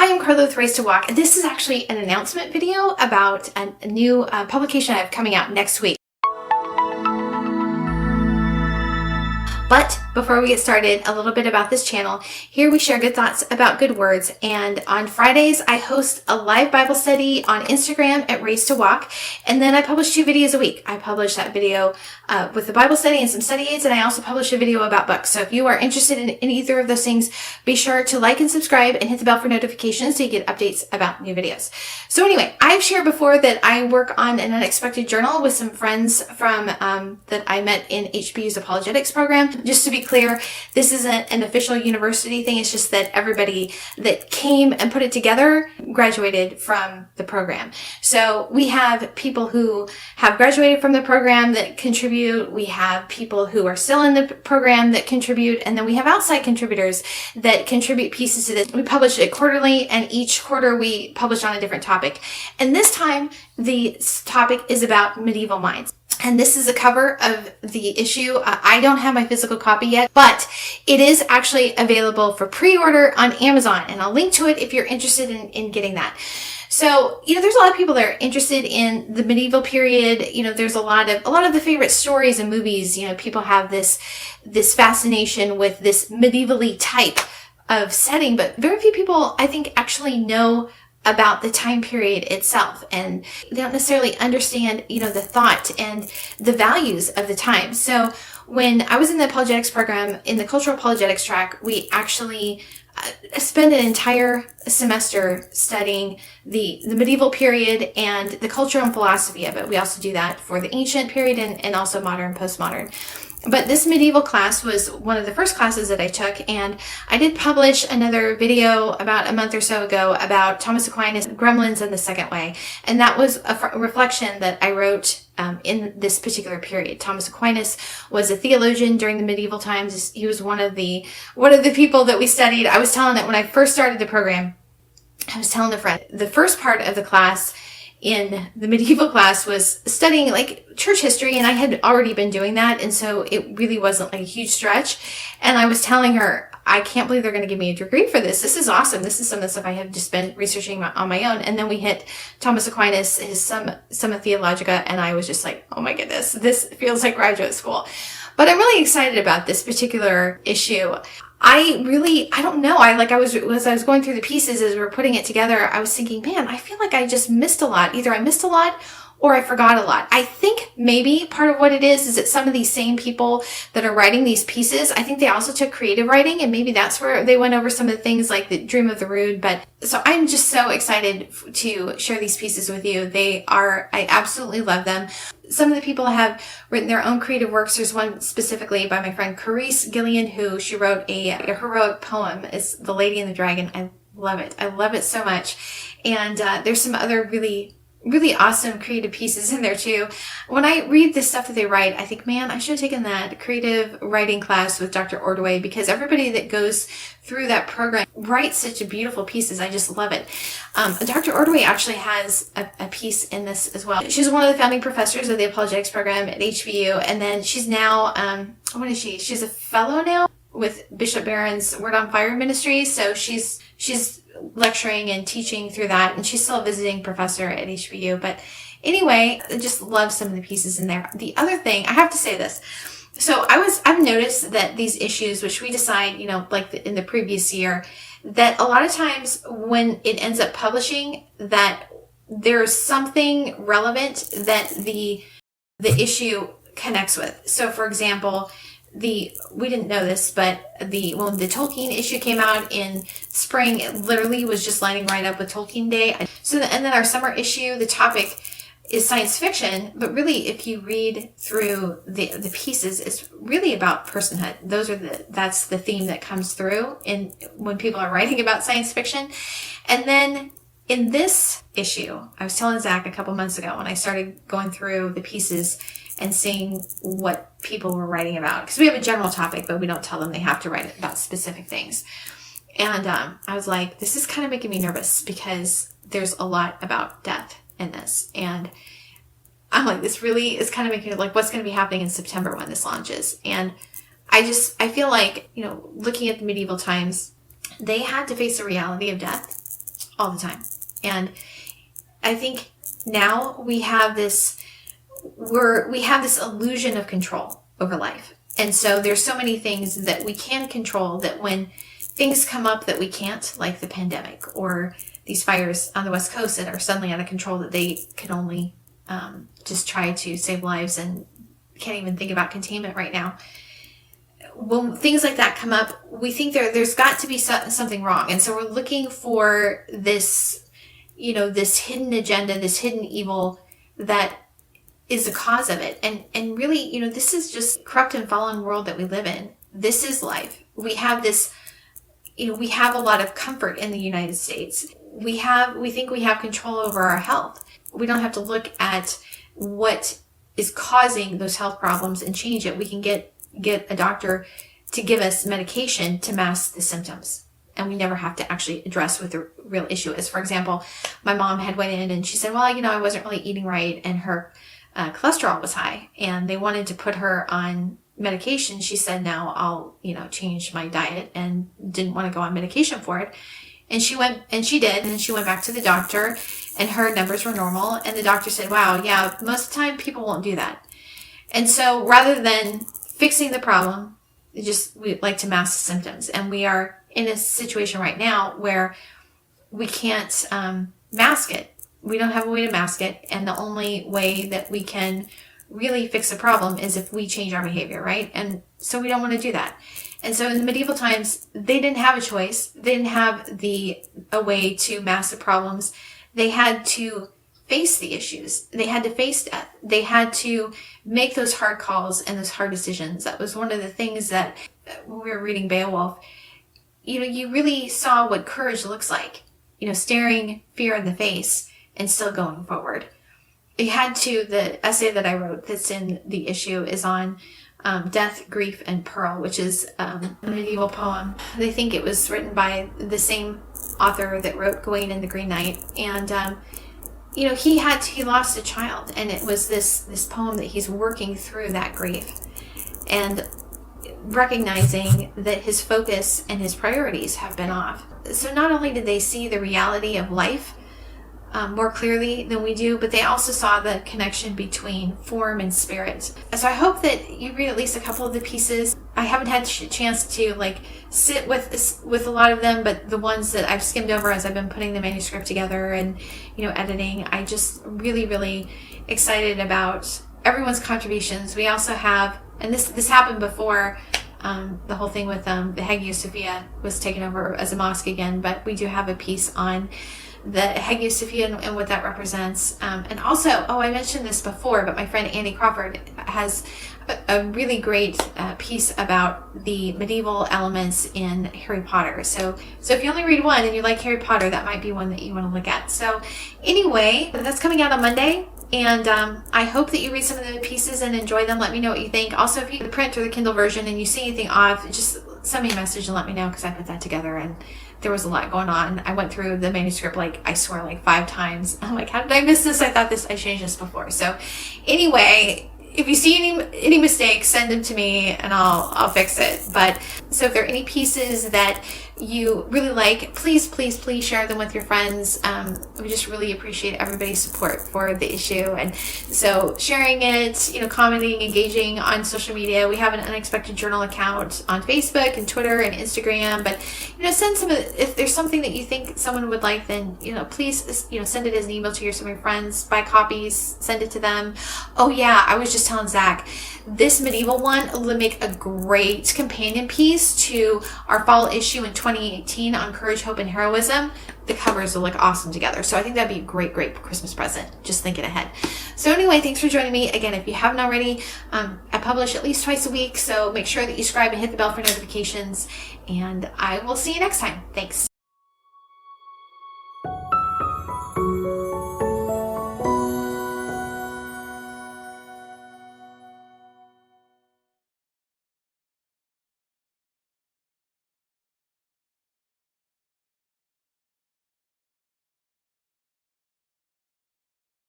I am Carla with Race to Walk, and this is actually an announcement video about a new publication I have coming out next week. But before we get started, a little bit about this channel. Here we share good thoughts about good words, and on Fridays I host a live Bible study on Instagram at Race to Walk, and then I publish 2 videos a week. I publish that video with the Bible study and some study aids, and I also publish a video about books. So if you are interested in either of those things, be sure to like and subscribe and hit the bell for notifications so you get updates about new videos. So anyway, I've shared before that I work on an unexpected journal with some friends from that I met in HBU's apologetics program. Just to be clear, this isn't an official university thing. It's just that everybody that came and put it together graduated from the program. So we have people who have graduated from the program that contribute. We have people who are still in the program that contribute. And then we have outside contributors that contribute pieces to this. We publish it quarterly, and each quarter we publish on a different topic. And this time the topic is about medieval minds. And this is a cover of the issue. I don't have my physical copy yet, but it is actually available for pre-order on Amazon, and I'll link to it if you're interested in getting that. So, there's a lot of people that are interested in the medieval period. There's a lot of the favorite stories and movies. People have this fascination with this medievally type of setting, but very few people, I think, actually know about the time period itself, and they don't necessarily understand, the thought and the values of the time. So when I was in the apologetics program, in the cultural apologetics track, we actually spent an entire semester studying the medieval period and the culture and philosophy of it. We also do that for the ancient period and also modern, postmodern. But this medieval class was one of the first classes that I took, and I did publish another video about a month or so ago about Thomas Aquinas, Gremlins and the Second Way. And that was a reflection that I wrote in this particular period. Thomas Aquinas was a theologian during the medieval times. He was one of the people that we studied. I was telling that when I first started the program, I was telling a friend, the first part of the class in the medieval class was studying like church history, and I had already been doing that, and so it really wasn't like a huge stretch. And I was telling her, I can't believe they're going to give me a degree for this. This is awesome. This is some of the stuff I have just been researching on my own. And then we hit Thomas Aquinas, his Summa Theologica, and I was just like, oh my goodness, this feels like graduate school. But I'm really excited about this particular issue. I don't know. As I was going through the pieces, as we were putting it together, I was thinking, man, I feel like I just missed a lot. Either I missed a lot or I forgot a lot. I think maybe part of what it is that some of these same people that are writing these pieces, I think they also took creative writing, and maybe that's where they went over some of the things like the Dream of the Rood. But so I'm just so excited to share these pieces with you. I absolutely love them. Some of the people have written their own creative works. There's one specifically by my friend Carice Gillian, who she wrote a heroic poem. It's The Lady and the Dragon. I love it. I love it so much. And there's some other really awesome creative pieces in there too. When I read the stuff that they write, I think, man, I should have taken that creative writing class with Dr. Ordway, because everybody that goes through that program writes such beautiful pieces. I just love it. Dr. Ordway actually has a piece in this as well. She's one of the founding professors of the apologetics program at HBU, and then she's now, what is she? She's a fellow now with Bishop Barron's Word on Fire ministry. So she's lecturing and teaching through that, and she's still a visiting professor at HBU. But anyway, I just love some of the pieces in there. The other thing, I have to say this. So I've noticed that these issues, which we decide, like in the previous year, that a lot of times when it ends up publishing, that there's something relevant that the issue connects with. So for example, we didn't know this, but when the Tolkien issue came out in spring, it literally was just lining right up with Tolkien Day. And then our summer issue, the topic is science fiction, but really, if you read through the pieces, it's really about personhood. That's the theme that comes through when people are writing about science fiction. And then in this issue, I was telling Zach a couple months ago when I started going through the pieces and seeing what people were writing about, because we have a general topic, but we don't tell them they have to write about specific things. And I was like, this is kind of making me nervous, because there's a lot about death in this. And I'm like, this really is kind of making it like, what's going to be happening in September when this launches? And I feel like, looking at the medieval times, they had to face the reality of death. all the time. And I think now we have this illusion of control over life. And so there's so many things that we can control that when things come up that we can't, like the pandemic or these fires on the West Coast that are suddenly out of control, that they can only just try to save lives and can't even think about containment right now. When things like that come up, we think there's got to be something wrong. And so we're looking for this, this hidden agenda, this hidden evil that is the cause of it. And really, this is just corrupt and fallen world that we live in. This is life. We have this, we have a lot of comfort in the United States. We think we have control over our health. We don't have to look at what is causing those health problems and change it. We can get a doctor to give us medication to mask the symptoms. And we never have to actually address what the real issue is. For example, my mom had went in and she said, well, I wasn't really eating right and her cholesterol was high and they wanted to put her on medication. She said, now I'll, change my diet, and didn't want to go on medication for it. And she went, and she did, and she went back to the doctor and her numbers were normal. And the doctor said, wow, yeah, most of the time people won't do that. And so rather than fixing the problem, we like to mask the symptoms. And we are in a situation right now where we can't mask it. We don't have a way to mask it. And the only way that we can really fix the problem is if we change our behavior, right? And so we don't want to do that. And so in the medieval times, they didn't have a choice. They didn't have a way to mask the problems. They had to face the issues. They had to face death. They had to make those hard calls and those hard decisions. That was one of the things that when we were reading Beowulf, you really saw what courage looks like, staring fear in the face and still going forward. It had to, the essay that I wrote that's in the issue is on Death, Grief, and Pearl, which is a medieval poem. They think it was written by the same author that wrote Gawain and the Green Knight. And, he lost a child, and it was this poem that he's working through that grief and recognizing that his focus and his priorities have been off. So not only did they see the reality of life more clearly than we do, but they also saw the connection between form and spirit. So I hope that you read at least a couple of the pieces. I haven't had a chance to sit with a lot of them, but the ones that I've skimmed over as I've been putting the manuscript together and editing, I just really excited about everyone's contributions. We also have, and this happened before the whole thing with the Hagia Sophia was taken over as a mosque again, but we do have a piece on the Hagia Sophia and what that represents. And also, I mentioned this before, but my friend Andy Crawford has a really great piece about the medieval elements in Harry Potter. So if you only read one and you like Harry Potter, that might be one that you want to look at. So anyway, that's coming out on Monday. And I hope that you read some of the pieces and enjoy them. Let me know what you think. Also, if you the print or the Kindle version and you see anything off, just send me a message and let me know, because I put that together and there was a lot going on. I went through the manuscript, I swear, 5 times. I'm like, how did I miss this? I thought I changed this before. So anyway, if you see any mistakes, send them to me and I'll fix it. But so if there are any pieces that you really like, please share them with your friends. We just really appreciate everybody's support for the issue. And so sharing it, commenting, engaging on social media. We have an Unexpected Journal account on Facebook and Twitter and Instagram. But, send if there's something that you think someone would like, then, please, send it as an email to some of your friends, buy copies, send it to them. Oh yeah, I was just telling Zach, this medieval one will make a great companion piece to our fall issue in 2018 on courage, hope, and heroism. The covers will look awesome together. So I think that'd be a great Christmas present. Just thinking ahead. So anyway, thanks for joining me. Again, if you haven't already, I publish at least twice a week. So make sure that you subscribe and hit the bell for notifications. And I will see you next time. Thanks.